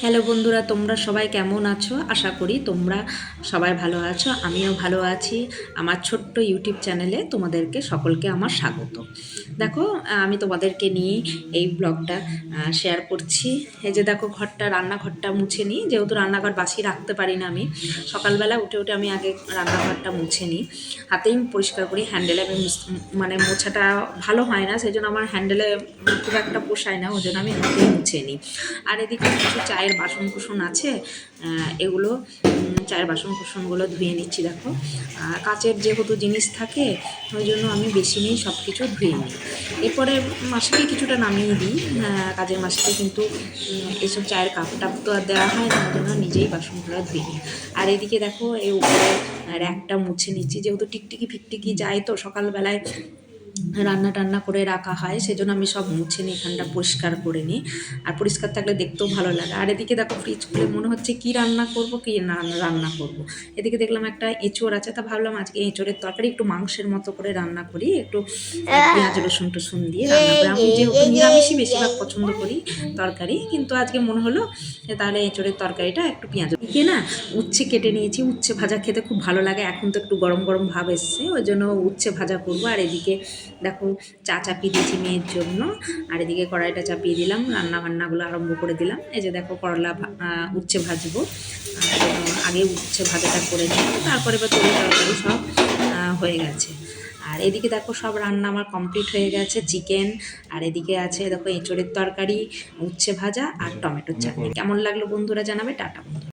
Hello বন্ধুরা, তোমরা সবাই কেমন আছো? আশা করি তোমরা সবাই ভালো আছো, আমিও ভালো আছি। আমার ছোট্ট ইউটিউব চ্যানেলে তোমাদেরকে সকলকে আমার স্বাগত। দেখো, আমি তোমাদেরকে নিয়ে এই ব্লগটা শেয়ার করছি। এই যে দেখো, রান্নাঘরটা মুছে নিই, যেহেতু রান্নাঘর বাসি রাখতে পারি না আমি। সকালবেলা উঠে উঠে আমি আগে রান্নাঘরটা মুছে নিই, হাতেই পরিষ্কার করি। হ্যান্ডেলে আমি মানে মোছাটা ভালো হয় না, সেই জন্য আমার হ্যান্ডেলে খুব একটা পোষায় না, ওই জন্য আমি হাতেই মুছে নিই। আর এদিকে কিছু চায়ের বাসন কুসন আছে, এগুলো চায়ের বাসন কুসনগুলো ধুয়ে নিচ্ছি। দেখো, কাচের যেহেতু জিনিস থাকে, ওই জন্য আমি বেসিনেই সব কিছু ধুয়ে নিই। এরপরে মাসিকে কিছুটা নামিয়ে দিই, কাজের মাসিকে, কিন্তু এসব চায়ের কাপ টাপ তো আর দেওয়া হয় না, ওই জন্য নিজেই বাসনগুলো ধুয়ে নিই। আর এদিকে দেখো, এই উপরে র্যাকটা মুছে নিচ্ছি, যেহেতু টিকটিকি ফিকটিকি যায়, তো সকালবেলায় রান্না টান্না করে রাখা হয়, সেজন্য আমি সব মুছে নিই, এখানটা পরিষ্কার করে নিই। আর পরিষ্কার থাকলে দেখতেও ভালো লাগে। আর এদিকে দেখো, ফ্রিজ খুলে মনে হচ্ছে কি রান্না করব, কি না রান্না করব। এদিকে দেখলাম একটা এঁচোড় আছে, তা ভাবলাম আজকে এঁচোড়ের তরকারি একটু মাংসের মতো করে রান্না করি, একটু পেঁয়াজ রসুন টসুন দিয়ে রান্না করি। আমি যেহেতু নিরামিষই বেশিরভাগ পছন্দ করি তরকারি, কিন্তু আজকে মনে হলো যে তাহলে এঁচোড়ের তরকারিটা একটু পেঁয়াজ দিয়ে না। উচ্ছে কেটে নিয়েছি, উচ্ছে ভাজা খেতে খুব ভালো লাগে, এখন তো একটু গরম গরম ভাব এসছে, ওই জন্য উচ্ছে ভাজা করবো। আর এদিকে দেখো, চা চাপিয়ে দিয়েছি মেয়ের জন্য, আর এদিকে কড়াইটা চাপিয়ে দিলাম, রান্না বান্নাগুলো আরম্ভ করে দিলাম। এই যে দেখো, উচ্ছে ভাজবো, আগে উচ্ছে ভাজাটা করে নিই, তারপরে বা তরি তরকারি সব হয়ে গেছে। আর এদিকে দেখো, সব রান্না আমার কমপ্লিট হয়ে গেছে, চিকেন, আর এদিকে আছে দেখো এঁচোড়ের তরকারি, উচ্ছে ভাজা আর টমেটোর চাটনি। কেমন লাগলো বন্ধুরা জানাবে। টাটা বন্ধুরা।